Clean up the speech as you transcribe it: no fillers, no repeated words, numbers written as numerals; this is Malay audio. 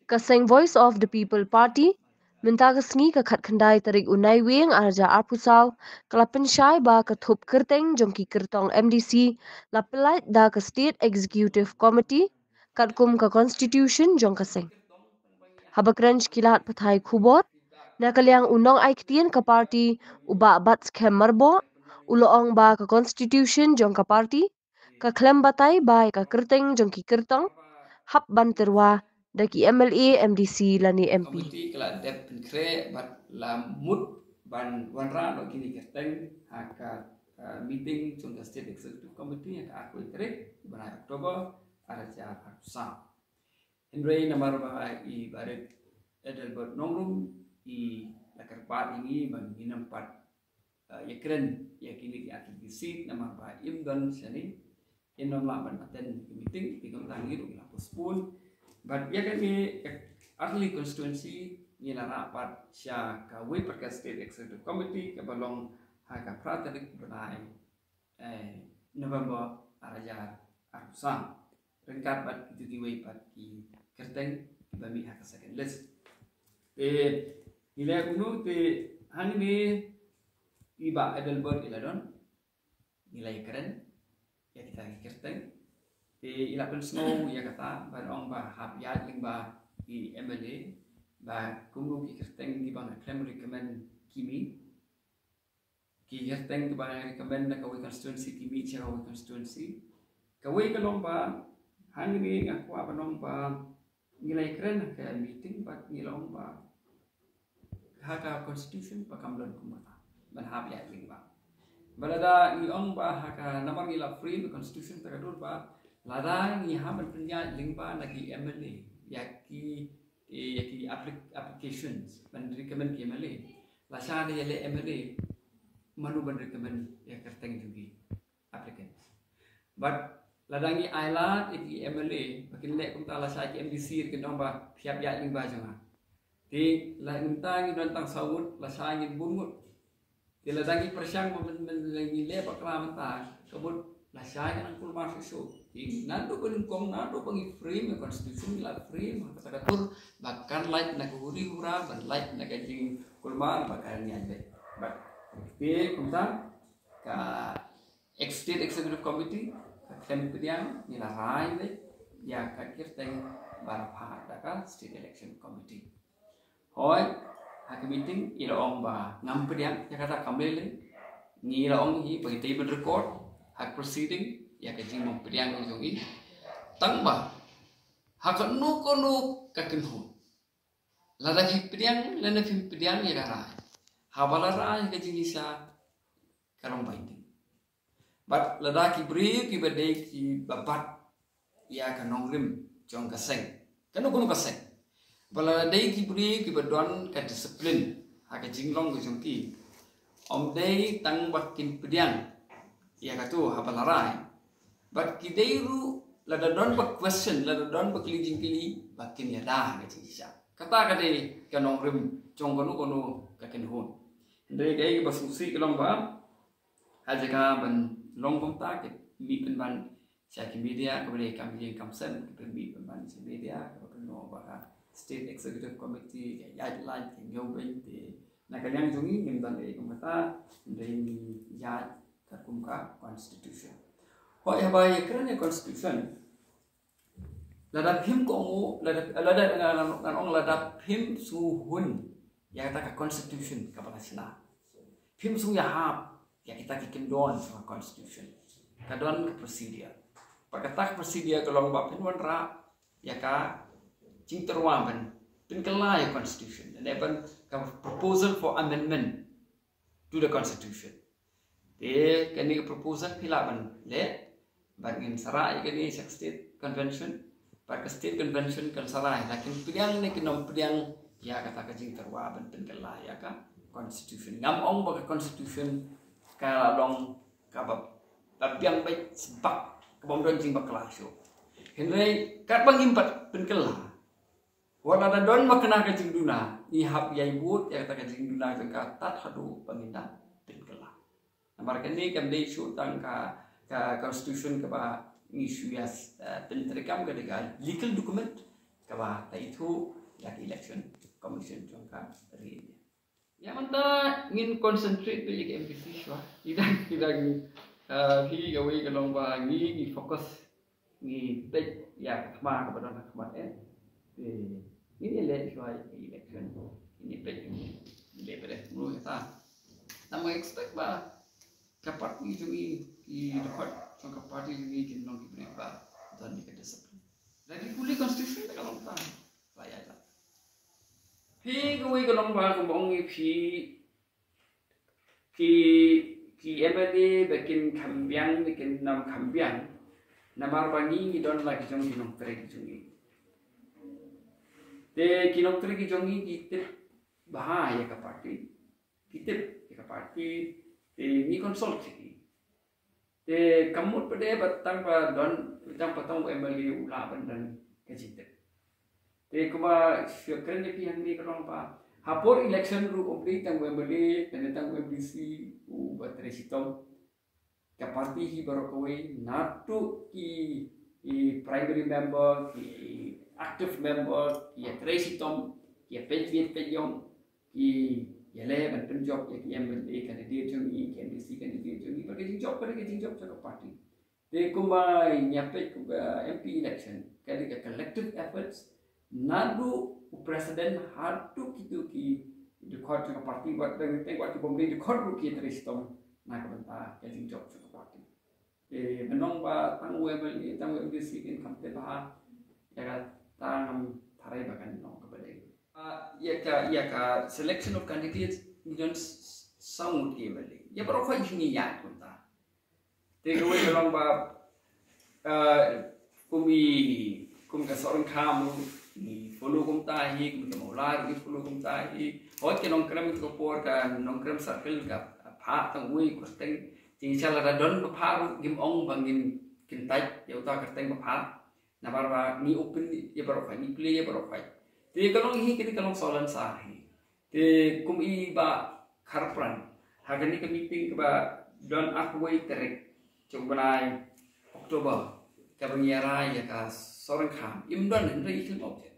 Kaseng Voice of the People Party minta kesni ke khat khandai tarik unai wing arja arpusau kelapen syai ba kethup kerteng jongki kertong MDC lapelait da ke State Executive Committee katkum ke Constitution jong kaseng. Habakrench kilat pathai khubot na kaliang unong ai ktien ke party uba bat skem marbo uloong ba ke Constitution jong ke party ke klem batai ba ke kerteng jongki kertong hap banterwa daki MLA MDC lani MP. Komiti kala dep penkre bat la mut ban wanra no kini kerteng haka meeting chung State Executive Committee yang aku ikre ban Oktober araja sa. Henry namar ba I baret Edelbert nongrum I lakar pat ini ban minampat yakren yakini di aktivisi namar ba imdan sani inom laban aten meeting tinggal tangi ru la postpone. But ya kan ni early constituency ni la rapat sya ka we perka State Executive Committee ka balong ha ka praterik benai November araja arusan rengkat bat itu di we pat ki kerteng bami ha ka second list nilai kuno te hani ni iba Edelbert iladon nilai keren ya kita kerteng ilapan snow ya kata barong ba hab ya ling ba I MLA ba kumru ki kerteng di bang klem recommend kimi ki kerteng di bang recommend na kawi constituency kimi cha kawi constituency kawi kalong ba hang ni aku apa nong ba nilai keren ka meeting ba nilong ba haka constitution ba kamlon kumata ban hab ya ling ba balada iong ba haka namang ila free constitution takadur ba ladang ni haman punya lingba lagi MLA yaki applications ban recommend ki MLA lasana yele MLA manu ban recommend ya kerteng juga applicants but ladangi ailat iki MLA makin lek kumta lasa ki MDC ke ba siap ya lingba janga ti la ngintang don tang sawut lasa ngin bungut ti ladangi persyang men lagi le bakla menta kebut lasai kan kul masuk so nado pun kom nado pangi frame constitution la frame kata katur bahkan like na huri hura ban like na kajing kulmar bahkan ni aja but pe kumta ka State Executive Committee klem pediang ni la rai de ya ka kirteng barapha ka State Election Committee hoi ha meeting ila ong ba ngam pediang ya kata kamele ni la ong hi bagi table record hak proceeding ya kajing memperiang ujungi tangba hak nu kono kakenhu lada hipediang lena hipediang ya kara habalara kajing isa karong baiting but lada ki bri ki bade ki babat ya kanong rim jong kaseng kanu kono kaseng bala dai ki bri ki badon ka disiplin hak kajing long ujungi om dai tang bakin pediang ya katu hapalarai but kidairu lada don bak question lada don bak lijing kili bakin ya dah gitu sisa kata kade kanong rim chong kono kaken hon ndai dai basusi kelong ba hajaka ban long kom ta ke mi pen ban sa ki media ko le kam yin kam sen ke mi pen ban sa media ko no ba State Executive Committee ya line ke ngobeng te na kanyang jungi ngin ban e kumata ndai ni ya terkumka constitution. Hoi habai kerana constitution. Ladap him kongu ladap nanong ladap him suhun ya kata constitution kapal sila. Him su ya hab ya kita kikim don sama constitution. Kadon procedure. Pakatak procedure kalau bap pin ra ya ka cing terwaman pin kelai constitution and even proposal for amendment to the constitution. Dia kini proposal pilaban le bangin sarai kini state convention pada state convention kan sarai lakin pilihan ni kena pilihan ya kata kajing terwa bentuk kelah ya kan constitution ngam ong bagi constitution kalau dong kabab tapi yang baik sebab kebom don jing baklah so henry kat bang impat ben kelah wala da don makna kajing duna ni hab yai but ya kata kajing duna jengka tat hadu paminta ben kelah namar kene kam dei su tang ka constitution ka ba isu yas penterekam ka dengan legal document ka ba ta itu ya election commission jongka ri ya manta ngin concentrate pe ke MPC shwa tidak hi gawe ka long ba ni fokus ni tek ya khma ka ba khma ini le shwa election ini pe ni le pere mu ta nama expect ba kapat ni jungi i dapat jongka party jungi kin long ki ba dan ni ka discipline lagi kuli constitution ka long ta saya ta Phi cái cái long ba của bông khi em đi về kinh khăm biang về kinh nam khăm biang nam ar bangi ni don lagi trong kinh nông trek jungi te kinh nông trek jungi kita bahaya ka party te ni consult te kamut pada batang pa don batang patong em đi ula bandan ke cita te kuma syukran ni pian ni kerong pa hapor election ru complete tang wembele tang MDC u batre sitom ka party hi barokawe natu ki primary member ki active member ki tresitom ki pejviet pejom ki yele ban penjob ki MLA candidate jungi ki MDC candidate jungi pada job ka party te kuma nyape ku MP election kali ka collective efforts nadu presiden hartu kitu ki di court ka party buat dan tengok ki bombe di court ki teristom na ka benta ka job ka party menong ba tang webel tang MDC in kamte ba ya tang tharai bakan no ka bade ya ka selection of candidates don sound emele ya baro khoi ni ya kunta te go long ba kum ka sorang kamu ni follow kum tahi kum ka molar ni follow kum tahi hot ke nong kram ko por ka nong kram circle ka pha tang ui ko teng ting chala ra don pa pha gim ong bangin kintai ya uta ka teng pa pha na barba ni open ya baro fa ni play ya baro fa te kalong hi kini kalong solan sa hi te kum i ba kharpran hagani ka meeting ba don akwe terek chungbanai Oktober Kabangyara ya ka sorang kham imdan hendra ikhil object